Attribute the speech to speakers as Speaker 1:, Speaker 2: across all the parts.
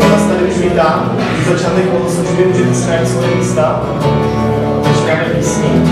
Speaker 1: Vás tady už vítám. Začátek bohoslužby, můžete si najít svoje místa. Začínáme písní.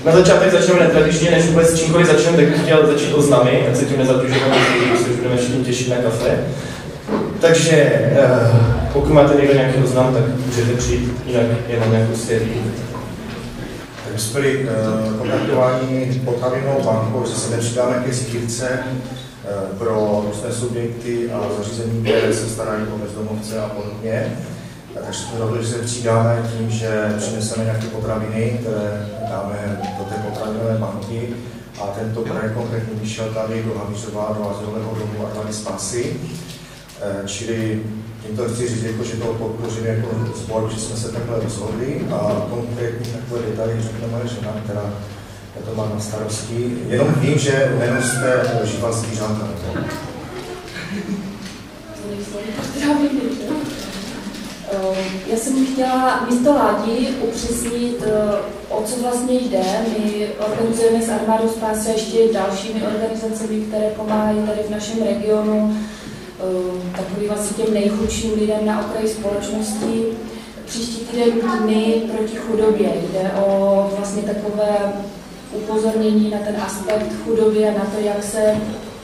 Speaker 1: Na začátek začneme netradičně, než vůbec s čímkoliv začneme, tak bych chtěl začít oznamy, ať se tím nezatužujeme, když už budeme všichni těšit na kafe. Takže pokud máte někdo nějaký oznam, tak můžete přijít, jinak jenom nějakou sérii.
Speaker 2: Tak my jsme byli kontaktováni potravinovou bankou, že se nepřidáme ke sbírce pro různé subjekty a zařízení, které se starají o bezdomovce a podobně. Takže jsme dohodli, že se přidáme tím, že přineseme nějaké potraviny, které dáme do té potravinové banky. A tento projekt konkrétně vyšel tady do Havířova, do azylového domu Armády Spásy. Čili tímto chci říct, že to podpoříme jako sbor, že jsme se takhle rozhodli a konkrétně takové detaily řekne moje žena, která to má na starosti. Jenom vím, že jste živá zvířata.
Speaker 3: Já jsem chtěla místo Ládi upřesnit, o co vlastně jde. My organizujeme s Armádou Spásy a ještě dalšími organizacemi, které pomáhají tady v našem regionu takovým vlastně těm nejchudším lidem na okraji společnosti. Příští týden dny proti chudobě. Jde o vlastně takové upozornění na ten aspekt chudoby a na to, jak se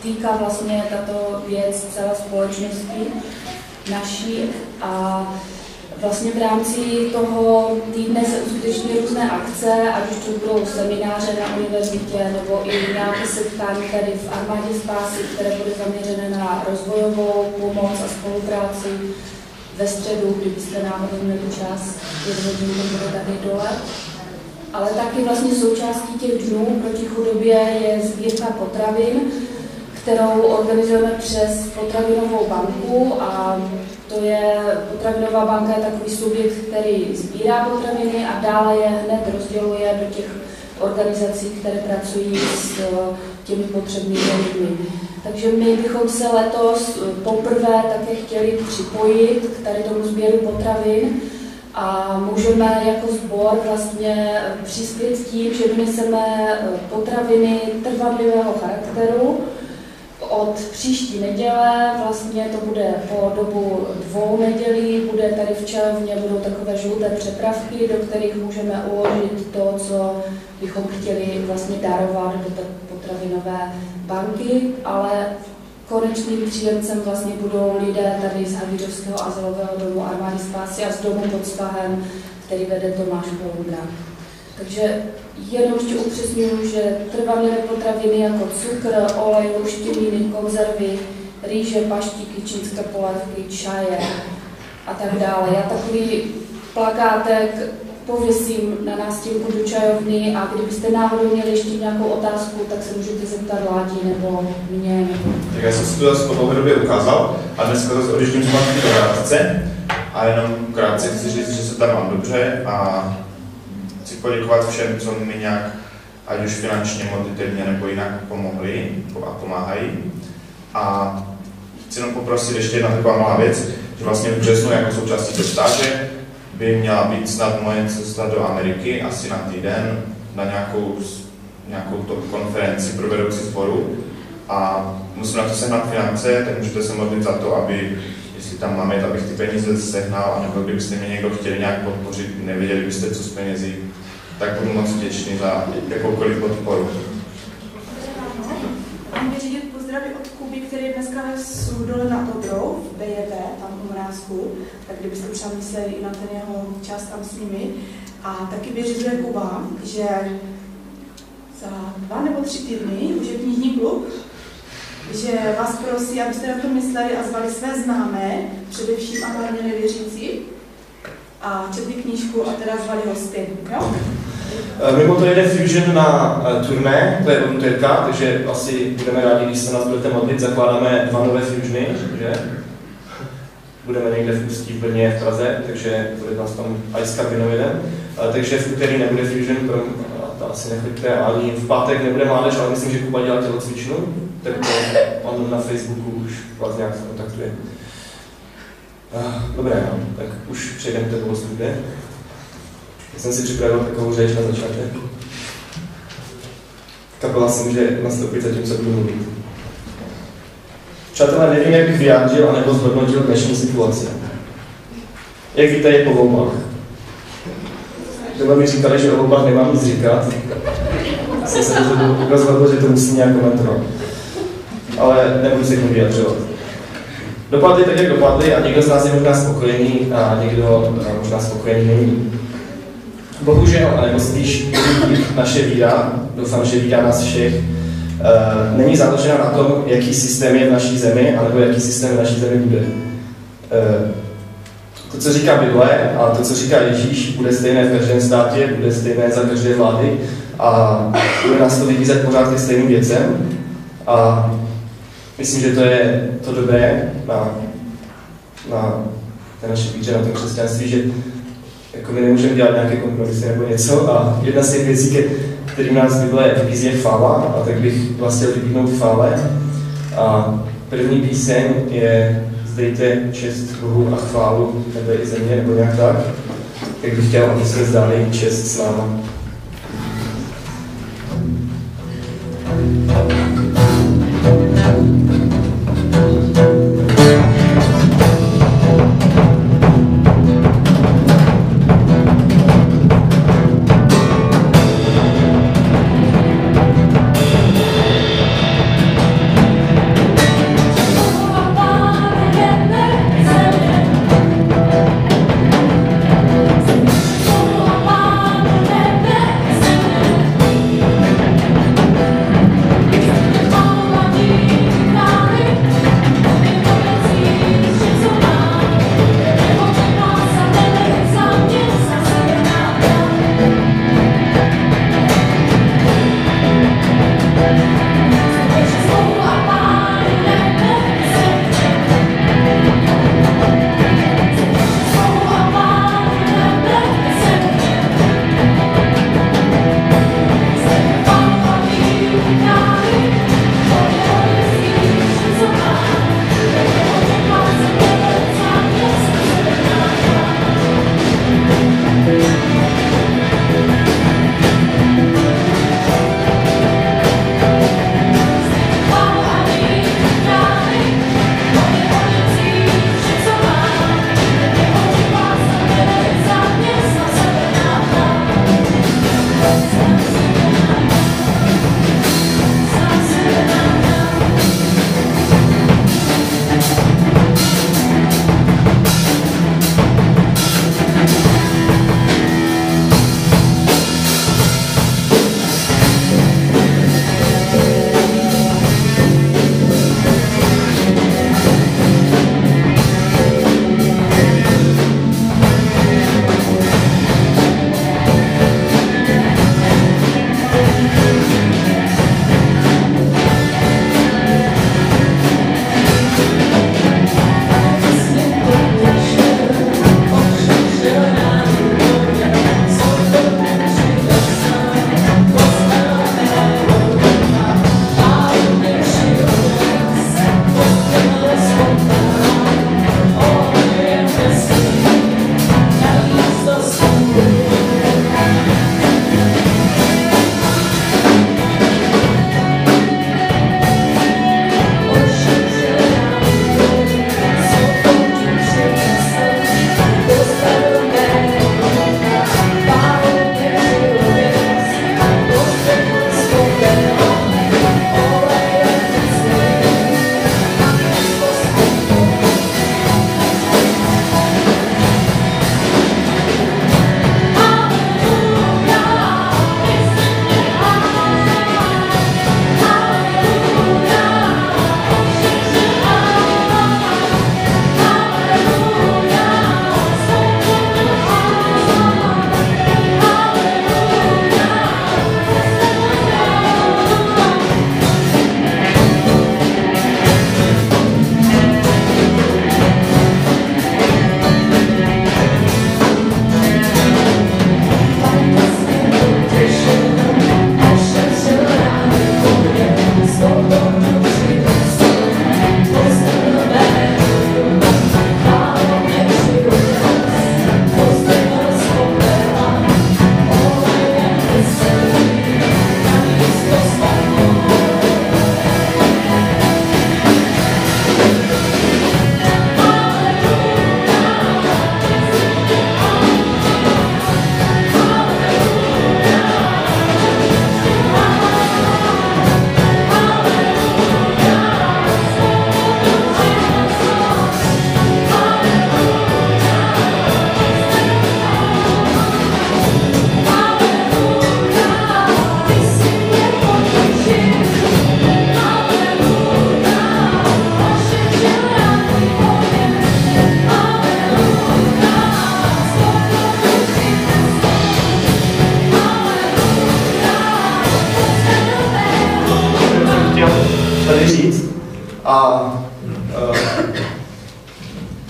Speaker 3: týká vlastně tato věc celé společnosti naší. A vlastně v rámci toho týdne se uskuteční různé akce, ať už to budou semináře na univerzitě nebo i nějaké setkání tady v Armádě Spásy, které bude zaměřené na rozvojovou pomoc a spolupráci. Ve středu, kdybyste náhodou měli čas, 5 hodin to bude tady dole. Ale taky vlastně součástí těch dnů proti chudobě je sbírka potravin, kterou organizujeme přes potravinovou banku a to je, potravinová banka je takový subjekt, který sbírá potraviny a dále je hned rozděluje do těch organizací, které pracují s těmi potřebnými lidmi. Takže my bychom se letos poprvé také chtěli připojit k tady tomu sběru potravin a můžeme jako sbor vlastně přispět tím, že vyneseme potraviny trvanlivého charakteru, od příští neděle, vlastně to bude po dobu 2 nedělí, bude tady v červně, budou takové žluté přepravky, do kterých můžeme uložit to, co bychom chtěli vlastně darovat do té potravinové banky, ale konečným příjemcem vlastně budou lidé tady z Havířovského azylového domu Armády spásy a z domu pod Svahem, který vede Tomáš Polundra. Takže jenom ještě upřesňuju, že trvané potraviny jako cukr, olej, luštěniny, konzervy, rýže, paštíky, čínské polévky, čaje a tak dále. Já takový plakátek pověsím na nástěnku do čajovny a kdybyste náhodou měli ještě nějakou otázku, tak se můžete zeptat Ládi nebo mě.
Speaker 2: Tak já jsem si to zase po dlouhé ukázal a dneska zase odjíždím zpátky do Hradce a jenom krátce chci říct, že se tam mám dobře a chci poděkovat všem, co mi nějak, ať už finančně, modlitevně nebo jinak pomohli a pomáhají. A chci jenom poprosit ještě jedna taková malá věc, že vlastně v březnu jako součástí do stáže by měla být snad moje cesta do Ameriky, asi na týden, na nějakou top konferenci pro vedoucí sboru. A musím na to sehnat finance, tak můžete se modlit za to, aby, jestli tam máme, abych ty peníze sehnal, anebo kdybyste mě někdo chtěli nějak podpořit, nevěděli byste, co s penězi, tak budu moc vděčný za jakoukoliv podporu.
Speaker 4: Mám vyřídit pozdraví od Kuby, který je dneska v dole na Odrou, v BJV, tam u Mrázku, tak kdybyste třeba mysleli i na ten jeho čas tam s nimi. A taky vyřízuje Kuba, že za 2 nebo 3 týdny už je knižní klub, že vás prosí, abyste na to mysleli a zvali své známé, především a hlavně nevěřící, a četli knížku a teda zvali hosty. Jo?
Speaker 1: Mimo to jede Fusion na turné, to je volontérka, takže asi budeme rádi, když se nás budete modlit, zakládáme 2 nové Fusiony, že? Budeme někde v Ústí, v Brně, v Praze, takže bude nás tam i s kabinou jeden. Takže v úterý nebude Fusion, to asi nechoďte, ani v pátek nebude mládež, ale myslím, že Kuba dělá tělocvičnu, tak on na Facebooku už vás nějak se kontaktuje. Dobré, no, tak už přejdeme k té bohoslužbě. Já jsem si připravil takovou řeč na začátek. Kapela si může nastoupit za tím, co budu mluvit. Přátelé, nevím, jak bych vyjádřil anebo zhodnotil dnešní situaci. Jak víte, je po volbách. Doma mi říkali, že o volbách nemám nic říkat. Jsem se rozhodl, že to musím nějak komentovat. Ale nebudu se k tomu vyjadřovat. Dopadly tak, jak dopadly a někdo z nás je možná spokojený a někdo možná spokojený není. Bohužel, nebo spíš naše víra, doufám, že víra nás všech, není založena na tom, jaký systém je v naší zemi, anebo jaký systém v naší zemi bude. To, co říká Bible a to, co říká Ježíš, bude stejné v každém státě, bude stejné za každé vlády a bude nás to vybízet pořád ke stejným věcem. A myslím, že to je to dobré na té naší víře, na tom křesťanství, že jako my nemůžeme dělat nějaké kompromisy nebo něco a jedna z těch věcí, kterým nás Bible vybízí, je chvála, a tak bych vlastně chtěl vybídnout chvále. A první píseň je Zdejte čest Bohu a chválu nebe i země, nebo nějak tak. Tak bych chtěl, aby jsme zdali čest s náma.
Speaker 5: Never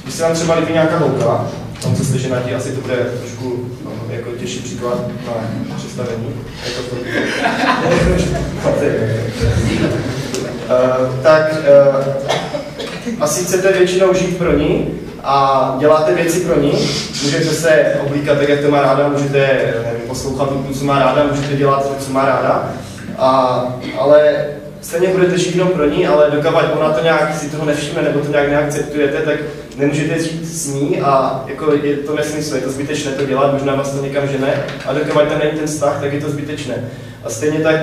Speaker 1: Když se vám třeba líbí nějaká holka, tam se slyší nějaký, asi to bude trošku jako těžší příklad na představení. Asi chcete většinou žít pro ní a děláte věci pro ní. Můžete se oblíkat tak, jak to má ráda, můžete nevím, poslouchat hudbu, co má ráda, můžete dělat, co má ráda. Ale stejně budete žít jenom pro ní, ale dokud ona to nějak si toho nevšimne nebo to nějak neakceptujete, tak nemůžete žít s ní a jako je to nesmysl, je to zbytečné to dělat, možná vás to někam žene a dokud tam není ten vztah, tak je to zbytečné. A stejně tak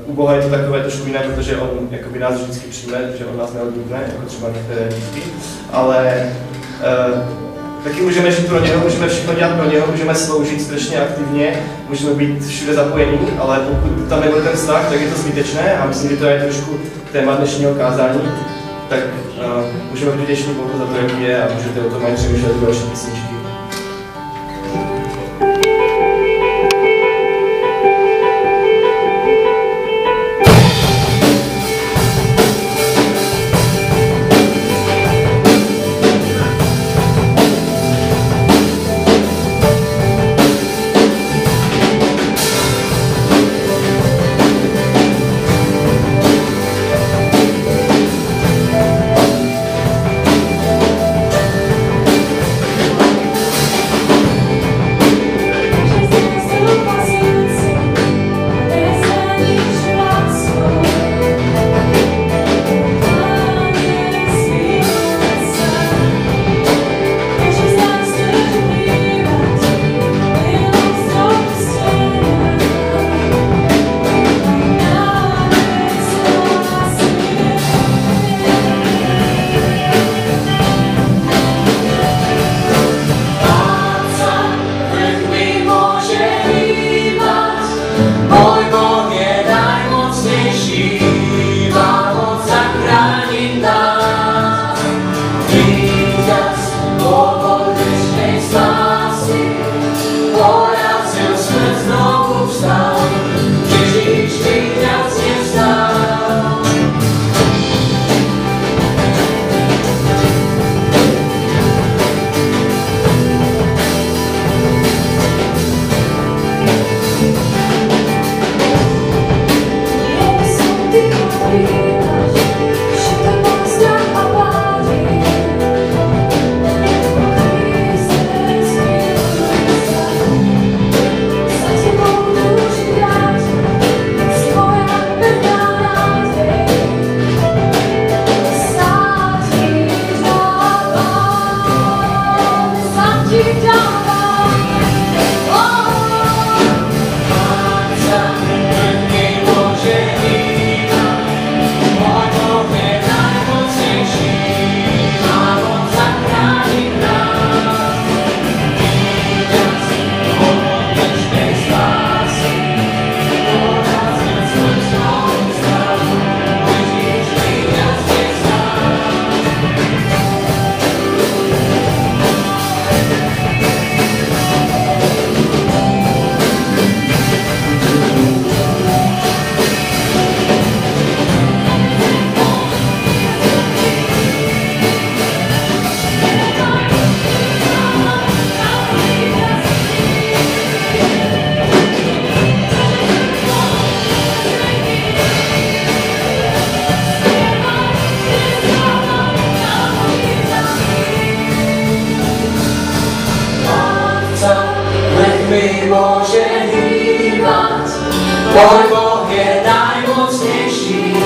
Speaker 1: u Boha je to takové trošku jiné, protože on jakoby nás vždycky přijme, že on nás neodmítne, jako třeba některé dívky, ale taky můžeme žít pro něho, můžeme všechno dělat pro něho, můžeme sloužit strašně aktivně, můžeme být všude zapojení, ale pokud tam nebude ten vztah, tak je to zbytečné a myslím, že to je trošku téma dnešního kázání, tak můžeme být vděční Bohu za to, jak je a můžete o tom mají přemýšlet další písničky.
Speaker 5: Tvoj Boh je najmocnejší,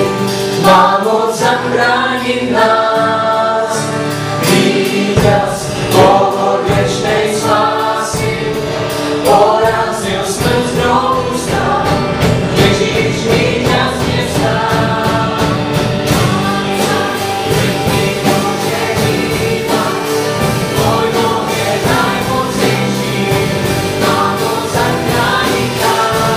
Speaker 5: má moc zachránit nás. Víťaz, Boh od věčnej spásy, porazil smrt, znovu vstal, Ježíš víťazně vstal. Nemôže hýbať, tvoj Boh je najmocnejší, má moc zachránit nás.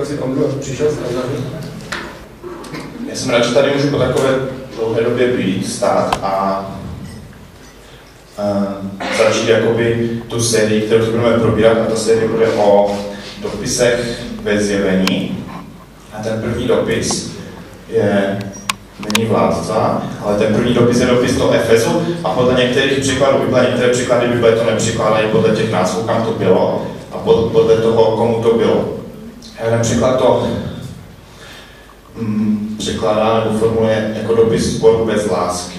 Speaker 1: si Ondru, až přišel z Kazany?
Speaker 6: Já jsem rád, že tady můžu po takové dlouhé době být, stát a začít jakoby tu sérii, kterou budeme probírat, a ta série bude o dopisech ve zjevení. A ten první dopis není vládca, ale ten první dopis je dopis do Efezu a podle některých překladů Bible, některé překlady Bible to nepřekládají podle těch názvů, kam to bylo a podle toho, komu to bylo. Jeden překlad to překládá nebo formuluje jako dopis sboru bez lásky.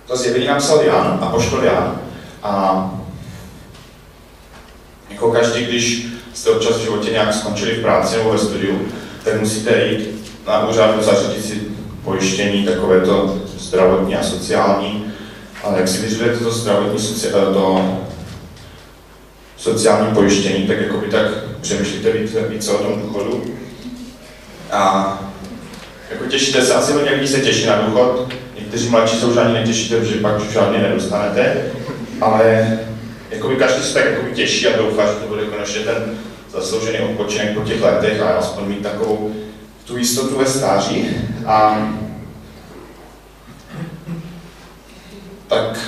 Speaker 6: To zjevení napsal Jan, apoštol Jan, a jako každý, když jste občas v životě nějak skončili v práci nebo ve studiu, tak musíte jít na úřadu zařídit si pojištění, takové to zdravotní a sociální. Ale jak si vyřizujete to zdravotní sociální pojištění, tak jakoby tak přemýšlíte více o tom důchodu. A jako těšíte se, asi hodně lidí se těší na důchod. Někteří mladší se už ani netěšíte, protože pak už žádný nedostanete. Ale jakoby každý se tak jakoby těší a doufá, že to bude konečně ten zasloužený odpočinek po těch letech a aspoň mít takovou tu jistotu ve stáří. A tak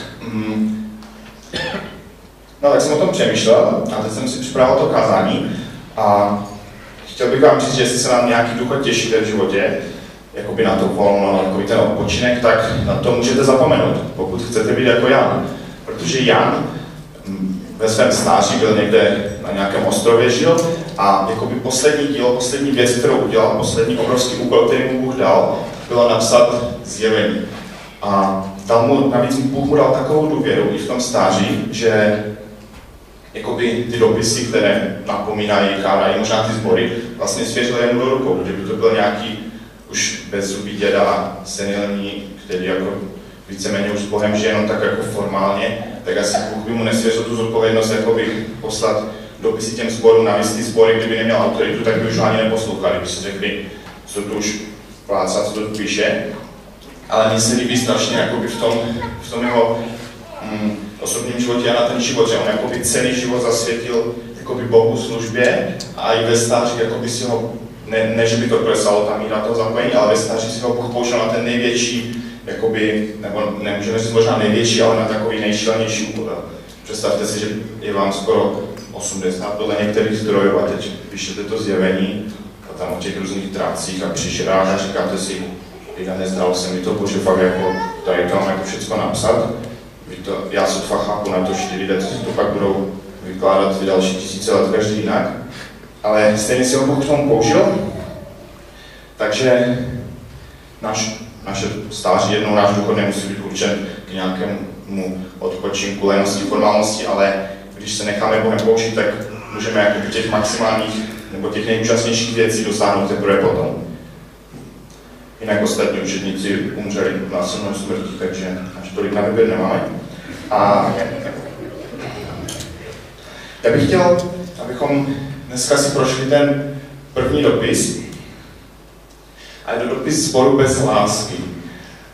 Speaker 6: tak jsem o tom přemýšlel a teď jsem si připravil to kázání a chtěl bych vám říct, že jestli se nám nějaký důchod těšíte v životě, jakoby na to volno, jakoby ten odpočinek, tak na to můžete zapomenout, pokud chcete být jako Jan. Protože Jan ve svém stáří byl někde na nějakém ostrově žil a jakoby poslední věc, kterou udělal, poslední obrovský úkol, který mu Bůh dal, bylo napsat zjevení. A navíc Bůh mu dal takovou důvěru i v tom stáří, že jakoby ty dopisy, které napomínají, kárají možná ty sbory, vlastně svěřil jemu do rukou. Kdyby to byl nějaký už bezzubý děda, senilní, který jako víceméně už s Bohem žije jenom tak jako formálně, tak asi Bůh by mu nesvěřil tu zodpovědnost jakoby poslat dopisy těm sborům, navíc ty sbory, kdyby neměl autoritu, tak by už ani neposlouchali, by si řekli, co tu už pláca, co to píše. Ale mně se líbí strašně jakoby v tom jeho osobním životě a na ten život, že on jakoby celý život zasvětil jakoby Bohu službě a i ve stáří jakoby si ho, ne že by to klesalo ta míra toho zapojení, ale ve stáří si ho Bůh použil na ten největší, jakoby, nebo nemůžeme říct možná největší, ale na takový nejšílenější úkol. Představte si, že je vám skoro 80 podle některých zdrojů a teď píšete to zjevení a tam o těch různých trácích a příšerách a říkáte si, nezdralo se mi to, bože, fakt jako tady to mám jako všechno napsat. Já se fakt chápu na to, že ty lidé, co si to pak budou vykládat ty další tisíce let každý jinak. Ale stejně si ho Bůh k tomu použil. Takže naše stáří, jednou náš důchod nemusí být určen k nějakému odpočinku, lenosti, formálnosti, ale když se necháme Bohem použít, tak můžeme jako těch maximálních nebo těch nejúžasnějších věcí dosáhnout teprve potom. Jinak ostatní učedníci umřeli násilnou smrtí, takže až tolik na výběr nemáme. A já bych chtěl, abychom dneska si prošli ten první dopis. A je to dopis sboru bez lásky.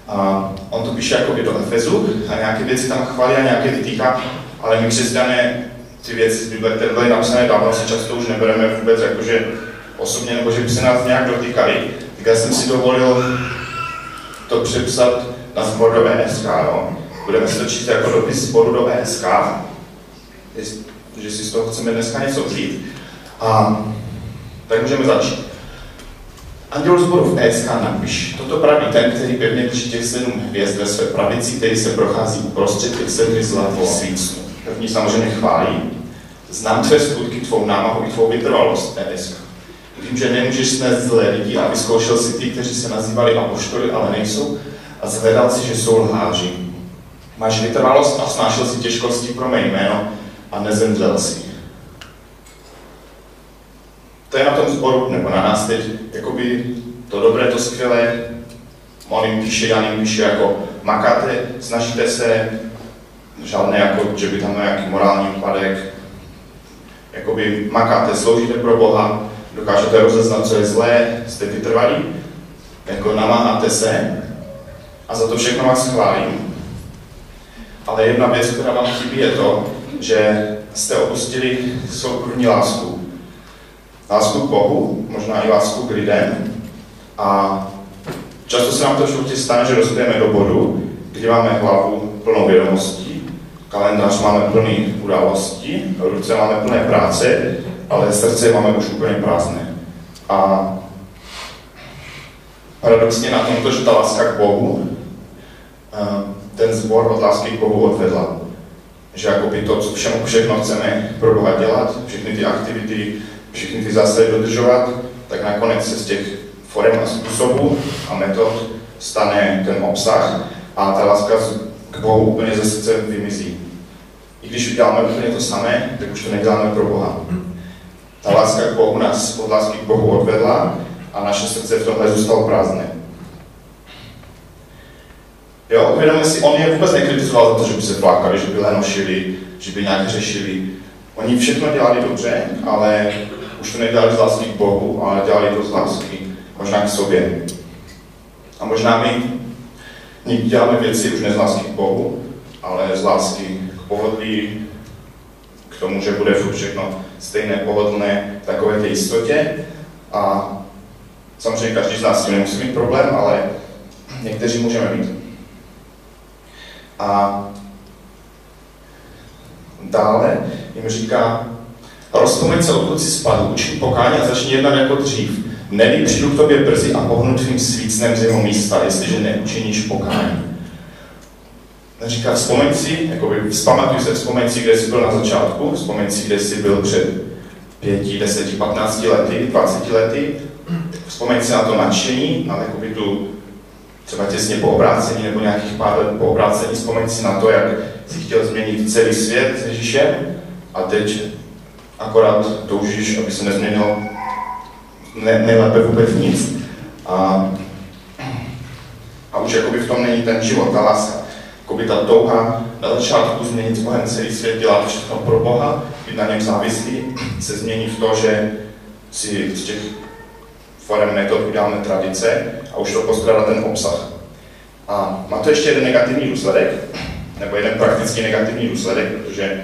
Speaker 6: A on to píše jakoby do Efezu a nějaké věci tam chválí a nějaké vytýká, ale my křesťané ty věci z Bible, které byly napsané dávno, si často už nebereme vůbec jakože osobně, nebo že by se nás nějak dotýkali. Tak já jsem si dovolil to přepsat na sbor do ESK. No. Budeme si to číst jako dopis sboru do ESK, že si z toho chceme dneska něco vzít. A tak můžeme začít. Andělu sboru v ESK napiš. Toto praví ten, který pevně drží těch 7 hvězd ve své pravici, který se prochází uprostřed těch 7 zlatých svícnů. První samozřejmě chválí. Znám tvé skutky, tvou námahu i tvou vytrvalost, ESK. Vím, že nemůžeš snést zlé lidi a vyzkoušel si ty, kteří se nazývali apoštoly, ale nejsou, a zhledal si, že jsou lháři. Máš vytrvalost a snášel si těžkosti pro mé jméno a nezemřel si. To je na tom sboru, nebo na nás teď, jakoby to dobré, to skvělé. On jim píše, Jan jim píše jako makáte, snažíte se, žádné jako, že by tam byl nějaký morální úpadek. Jakoby makáte, sloužíte pro Boha, dokážete rozeznat, co je zlé, jste vytrvalí, jako namáháte se a za to všechno vás chválím. Ale jedna věc, která vám chybí, je to, že jste opustili svou první lásku. lásku k Bohu, možná i lásku k lidem. A často se nám to v životě stane, že dospějeme do bodu, kdy máme hlavu plnou vědomostí, kalendář máme plný událostí, ruce máme plné práce, ale srdce máme už úplně prázdné. A paradoxně na tomto, že ta láska k Bohu, ten sbor od lásky k Bohu odvedla. Že jakoby to, co všechno chceme pro Boha dělat, všechny ty aktivity, všechny ty zásady dodržovat, tak nakonec se z těch forem a způsobů a metod stane ten obsah a ta láska k Bohu úplně ze srdce vymizí. I když děláme úplně to samé, tak už to neděláme pro Boha. Ta láska k Bohu nás od lásky k Bohu odvedla a naše srdce v tomhle zůstalo prázdné. Jo, uvědomili si, on je vůbec nekritizoval za to, že by se plakali, že by lenošili, že by nějak řešili. Oni všechno dělali dobře, ale už to nedělali z lásky k Bohu, ale dělali to z lásky možná k sobě. A možná my děláme věci už ne z lásky k Bohu, ale z lásky k pohodlí, k tomu, že bude furt všechno stejné, pohodlné, takové té jistotě. A samozřejmě každý z nás s tím nemusí mít problém, ale někteří můžeme mít. A dále jim říká, rozpomeň se, odkud si spadl, učin pokání a začni jednat jako dřív. Neví, přijdu k tobě brzy a pohnu tvým svícnem z jeho místa, jestliže neučiníš pokání. Říká, vzpomeň si, jakoby vzpamatuj se, vzpomeň si, kde jsi byl na začátku, vzpomeň si, kde jsi byl před 5, 10, 15 lety, 20 lety, vzpomeň si na to nadšení, na jakoby tu třeba těsně po obrácení nebo nějakých pár let po obrácení, vzpomeň si na to, jak jsi chtěl změnit celý svět s Ježíšem a teď akorát toužíš, aby se nezměnil nejlépe vůbec nic. A už jakoby v tom není ten život, ta láska. Jakoby ta touha na začátku změnit s Bohem celý svět, dělat všechno pro Boha, být na něm závislý, se změní v to, že si z těch forem metod uděláme tradice a už to postrádá ten obsah. A má to ještě jeden negativní důsledek, nebo jeden praktický negativní důsledek, protože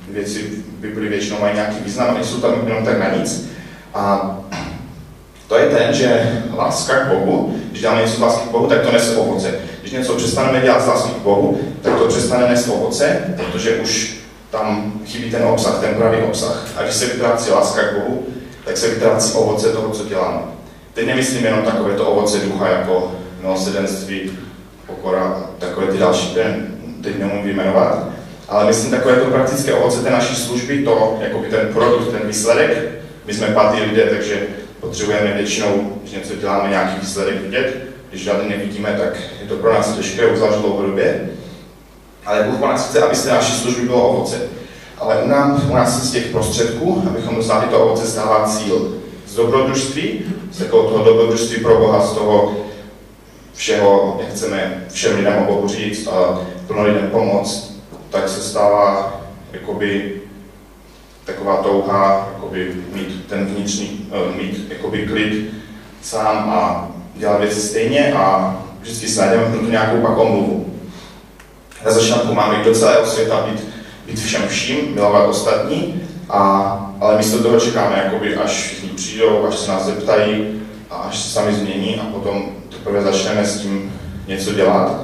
Speaker 6: věci v Biblii většinou mají nějaký význam a nejsou tam jenom tak na nic. A to je ten, že láska k Bohu, když děláme něco z lásky k Bohu, tak to nese ovoce. Když něco přestaneme dělat z lásky k Bohu, tak to přestane nést ovoce, protože už tam chybí ten obsah, ten pravý obsah. A když se vytrácí láska k Bohu, tak se vytrácí ovoce toho, co děláme. Teď nemyslím jenom takovéto ovoce ducha, jako milosrdenství, pokora, takové ty další, které teď nemůžu vyjmenovat, ale myslím takovéto praktické ovoce té naší služby, to jakoby ten produkt, ten výsledek. My jsme pátí lidé, takže potřebujeme většinou, když něco děláme, nějaký výsledek vidět. Když žádný nevidíme, tak je to pro nás těžké, obzvlášť dlouhodobě. Ale Bůh po nás chce, aby z té naší služby bylo ovoce. Ale u nás z těch prostředků, abychom dosáhli to ovoce, stává cíl z dobrodružství, z takového toho dobrodružství pro Boha, z toho všeho, jak chceme všem lidem o Bohu říct a plno lidem pomoct, tak se stává jakoby taková touha jakoby mít ten vnitřní, mít jakoby klid sám a dělat věci stejně a vždycky si najdeme pro to nějakou pak omluvu. Na začátku máme jít do celého světa, být všem vším, milovat ostatní, ale místo toho čekáme, jakoby, až všichni přijdou, až se nás zeptají a až se sami změní a potom teprve začneme s tím něco dělat.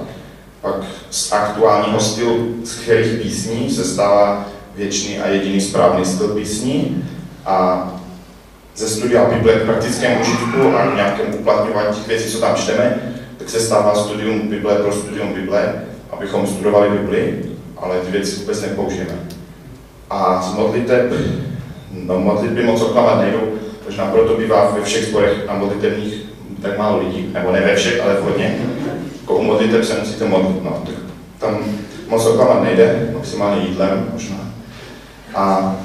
Speaker 6: Pak z aktuálního stylu skvělých písní se stává věčný a jediný správný styl písní a ze studia Bible k praktickému užitku a k nějakému uplatňování těch věcí, co tam čteme, tak se stává studium Bible pro studium Bible, abychom studovali Bibli, ale ty věci vůbec nepoužijeme. A z modliteb, modlitby moc oklamat nejdou, možná proto bývá ve všech sborech a modlitebních tak málo lidí, nebo ne ve všech, ale v hodně. Jako u modliteb se musíte modlit, no, tak tam moc oklamat nejde, maximálně jídlem možná. A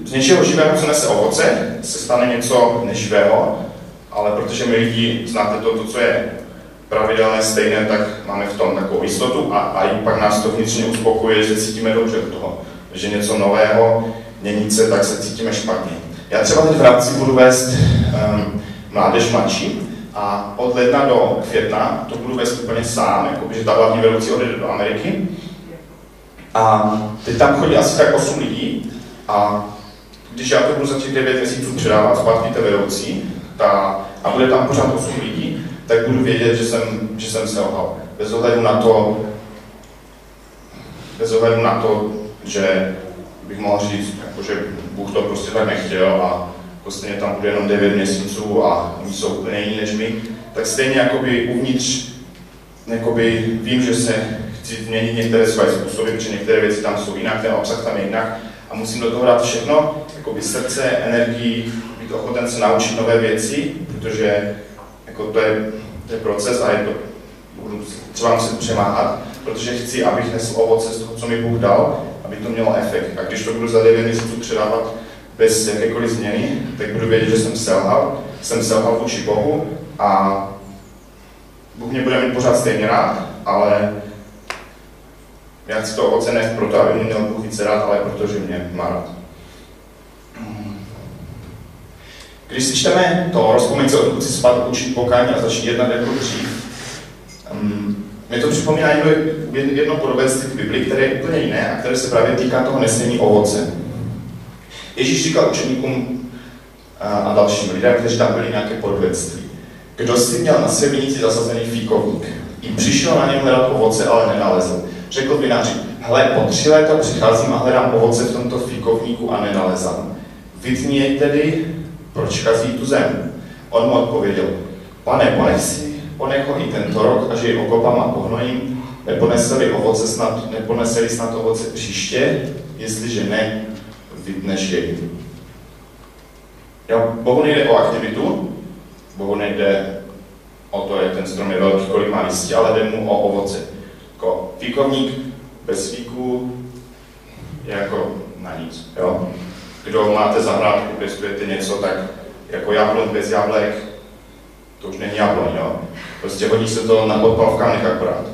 Speaker 6: z něčeho živého, co nese ovoce, se stane něco neživého, ale protože my lidi znáte to, co je pravidelné, stejné, tak máme v tom takovou jistotu a i pak nás to vnitřně uspokojuje, že cítíme dobře od toho, že něco nového, měnit se, tak se cítíme špatně. Já třeba teď v Hradci budu vést mládež mladší a od ledna do května to budu vést úplně sám, jakoby, že ta hlavní vedoucí odjede do Ameriky. A teď tam chodí asi tak 8 lidí A když já to budu za těch 9 měsíců předávat zpátky té vedoucí a bude tam pořád 8 lidí, tak budu vědět, že jsem selhal. Bez ohledu na to, že bych mohl říct, jako, že Bůh to prostě tak nechtěl a prostě tam bude jenom 9 měsíců a oni jsou úplně jiní než my, tak stejně jakoby uvnitř jakoby vím, že se chci změnit některé své způsoby, protože některé věci tam jsou jinak, ten obsah tam je jinak a musím do toho dát všechno, jakoby srdce, energii, být ochoten se naučit nové věci, protože jako to je proces a budu třeba muset přemáhat, protože chci, abych nesl ovoce z toho, co mi Bůh dal, aby to mělo efekt. A když to budu za 9 měsíců předávat bez jakékoliv změny, tak budu vědět, že jsem selhal vůči Bohu a Bůh mě bude mít pořád stejně rád, ale já chci to ovoce nést proto, aby mě měl Bůh více rád, ale protože mě má rád. Když si čteme to, rozpomeň se, odkud si spát učit pokání a začít jednat jako dřív, mě to připomíná jedno podobenství v Biblii, které je úplně jiné a které se právě týká toho nesení ovoce. Ježíš říkal učeníkům a dalším lidem, kteří tam byli nějaké podobenství. Kdo si měl na své vinici zasazený fíkovník, i přišel na něm hledat ovoce, ale nenalezl. Řekl vináři, hele, po 3 léta přicházím a hledám ovoce v tomto fíkovníku a nenalezám. Vytni jej tedy, proč kazí tu zem? On mu odpověděl, pane, ponech ho i tento rok, až jej okopám a pohnojím, neponeseli snad ovoce příště, jestliže ne, vytneš jej. Jo, Bohu nejde o aktivitu, Bohu nejde o to, jak ten strom je velký, kolik má listí, ale jde mu o ovoce. Jako fíkovník bez fíku je jako na nic. Jo? Kdo máte zahrádku, pěstujete něco, tak jako jablon bez jablek, to už není jablon, jo? Prostě hodí se to na podpal v kamnech akorát.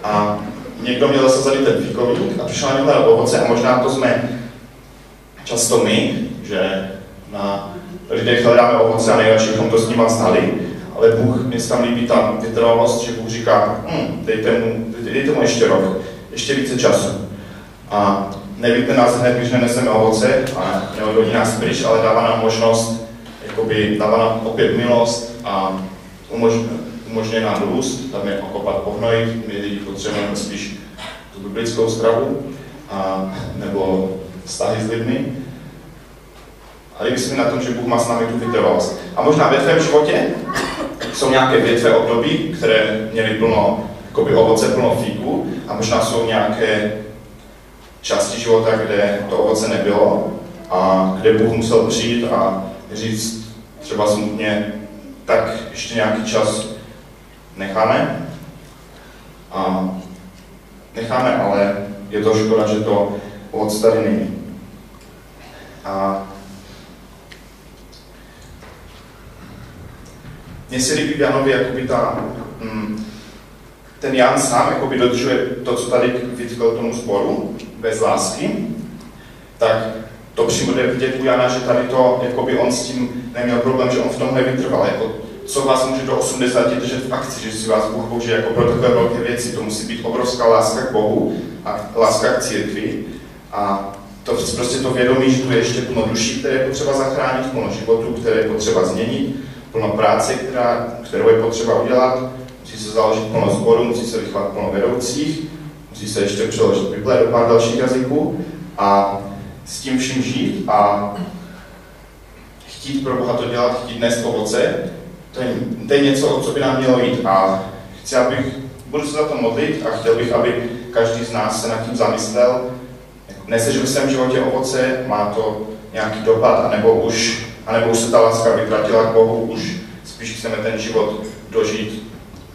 Speaker 6: A někdo měl zasazený ten fíkovník a přišel na něm hledat ovoce a možná to jsme často my, že na lidech hledáme ovoce a nejradši bychom to s nima znali, ale Bůh, mě se tam líbí ta vytrvalost, že Bůh říká, dejte mu ještě rok, ještě více času. A nevíte nás hned, když neneseme ovoce a neodhodí nás pryč, ale dává nám možnost, jakoby dává nám opět milost a umožňuje nám růst, tam je okopat, pohnojit, my lidi potřebujeme spíš tu biblickou stravu nebo vztahy s lidmi. A líbí se mi na tom, že Bůh má s námi tu vytrvalost. A možná ve tvém životě jsou nějaké větve období, které měly plno ovoce, plno fíku, a možná jsou nějaké části života, kde to ovoce nebylo a kde Bůh musel přijít a říct třeba smutně, tak ještě nějaký čas necháme. A necháme, ale je to škoda, že to ovoce tady není. A mně se líbí v Janovi, jakoby ten Jan sám jakoby dodržuje to, co tady vytkl tomu sboru, bez lásky, tak to přímo jde vidět u Jana, že tady to, jakoby on s tím neměl problém, že on v tomhle vytrval. Jako, co vás může do 80 držet v akci, že si vás Bůh použije jako pro takové velké věci. To musí být obrovská láska k Bohu a láska k církvi. A to prostě to vědomí, že tu je ještě plno duší, které je potřeba zachránit, plno životů, které je potřeba změnit, plno práce, kterou je potřeba udělat, musí se založit plno sboru, musí se vychovat plno vedoucích, musí se ještě přeložit Bible do pár dalších jazyků a s tím vším žít a chtít pro Boha to dělat, chtít nést ovoce, to je něco, o co by nám mělo jít. A budu se za to modlit a chtěl bych, aby každý z nás se nad tím zamyslel. Nesežil v svém životě ovoce, má to nějaký dopad, anebo už se ta láska vytratila k Bohu, už spíš chceme ten život dožít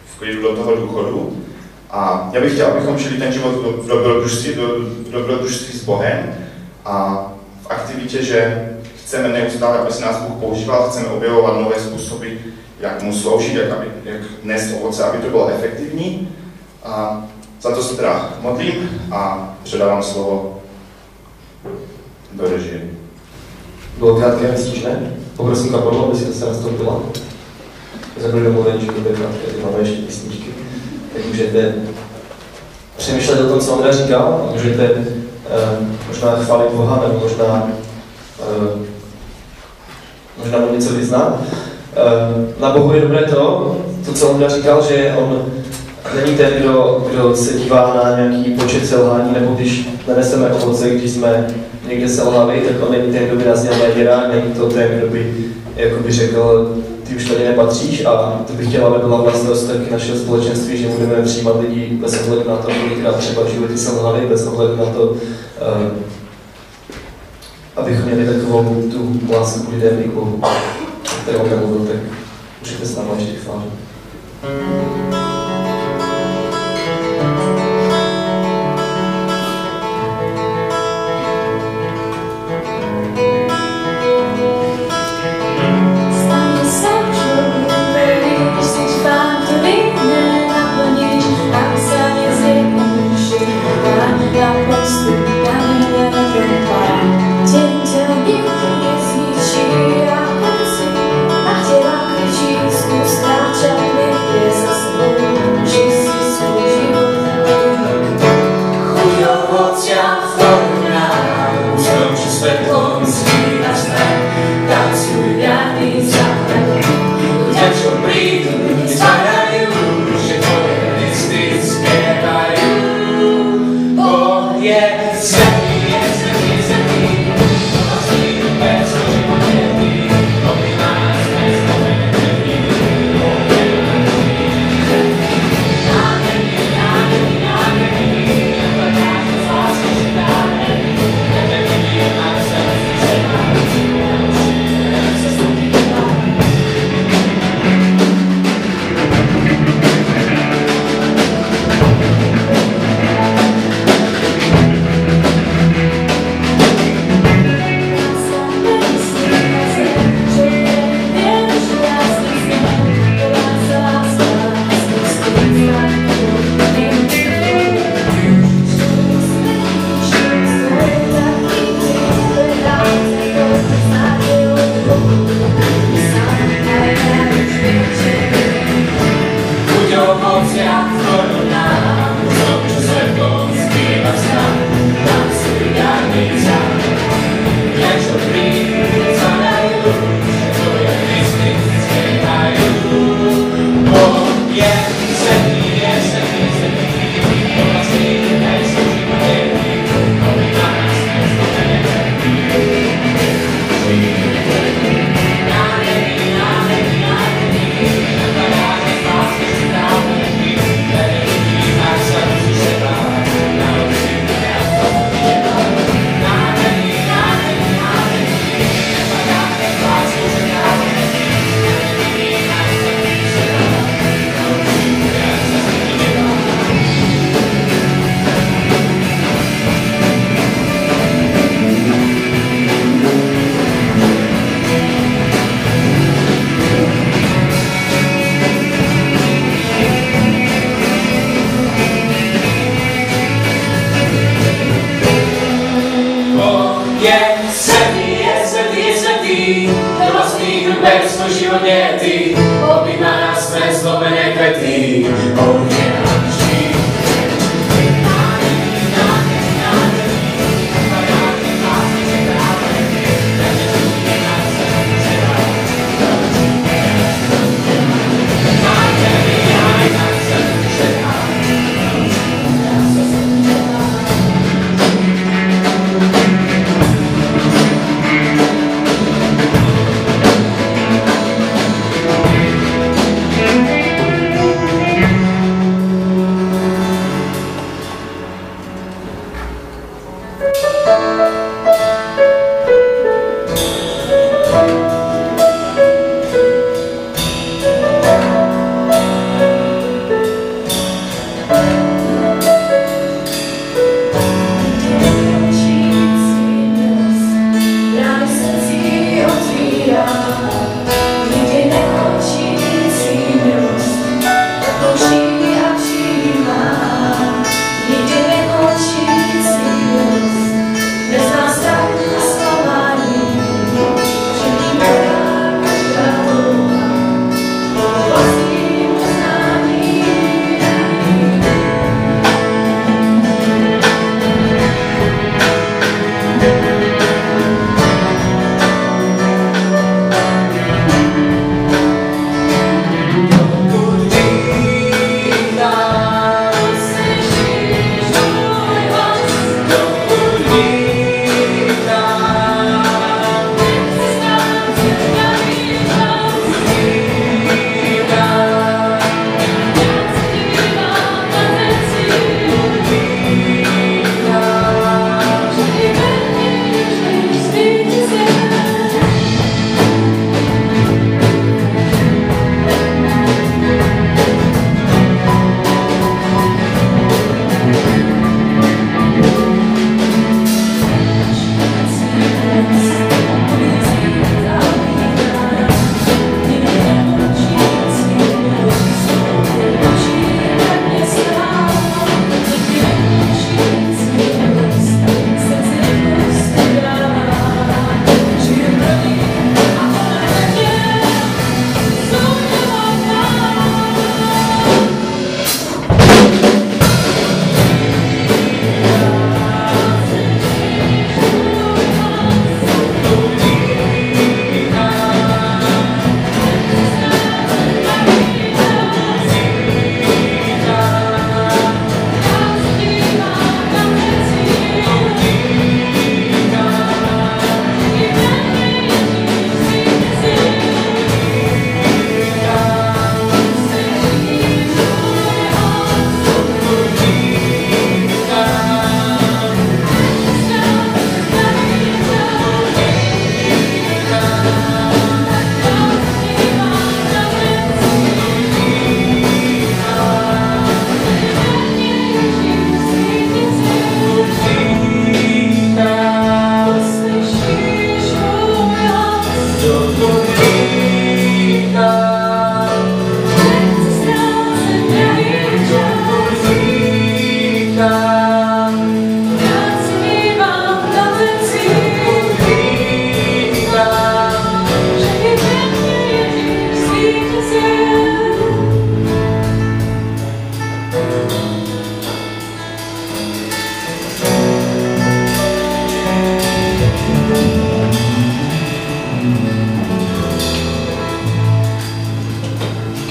Speaker 6: v klidu do toho důchodu. A já bych chtěl, abychom žili ten život v dobrodružství s Bohem a v aktivitě, že chceme neustále, aby se nás Bůh používal, chceme objevovat nové způsoby, jak mu sloužit, jak nést ovoce, aby to bylo efektivní. A za to se teda modlím a předávám slovo do režie.
Speaker 1: Bylo krátké a stížné. Poprosím kapelu, aby si zase nastoupila. Za chvíli domluvení, že bude krátké, ty máme ještě písničky. Tak můžete přemýšlet o tom, co Ondra říkal. Můžete možná chválit Boha, nebo možná mu něco vyznat. Na Bohu je dobré to, co Ondra říkal, že on není ten, kdo se dívá na nějaký počet selhání, nebo když neneseme ovoce, když jsme někde selhali, tak on není ten, kdo by nás měl naděrat, není to ten, kdo by jakoby řekl, ty už tady nepatříš, a to bych chtěla, aby byla vlastnost taky našeho společenství, že budeme přijímat lidi bez ohledu na to, kolikrát třeba životy selhali, bez ohledu na to, abychom měli takovou tu lásku k lidem i k Bohu, o kterou nemluvil, tak můžete s námi ještě chválit.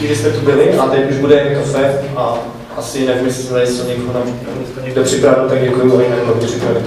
Speaker 1: díky, že jste tu byli a teď už bude jen kafe a asi nevím, jestli jsme tady něco někoho někdo připravil, tak děkuji a jinak, že připravili.